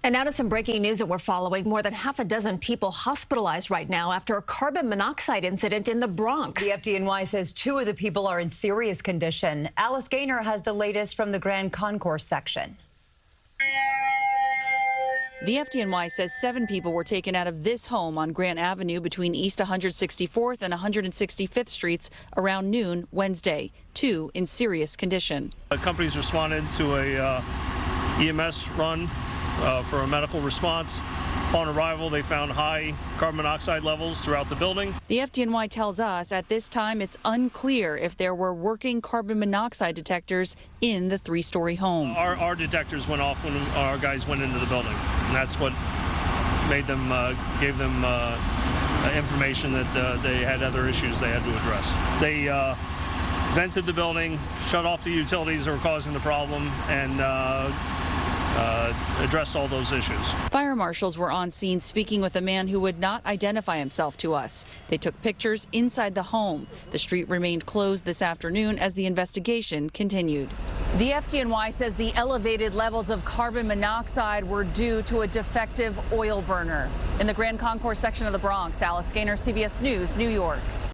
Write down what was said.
And now to some breaking news that we're following. More than half a dozen people hospitalized right now after a carbon monoxide incident in the Bronx. The FDNY says 2 of the people are in serious condition. Alice Gaynor has the latest from the Grand Concourse section. The FDNY says 7 people were taken out of this home on Grant Avenue between East 164th and 165th Streets around noon Wednesday, 2 in serious condition. Companies responded to a EMS run for a medical response. Upon arrival, they found high carbon monoxide levels throughout the building. The FDNY tells us at this time it's unclear if there were working carbon monoxide detectors in the 3-story home. Our detectors went off when our guys went into the building, and that's what made them, gave them information that they had other issues they had to address. They vented the building, shut off the utilities that were causing the problem, and addressed all those issues. Fire marshals were on scene speaking with a man who would not identify himself to us. They took pictures inside the home. The street remained closed this afternoon as the investigation continued. The FDNY says the elevated levels of carbon monoxide were due to a defective oil burner. In the Grand Concourse section of the Bronx, Alice Gaynor, CBS News, New York.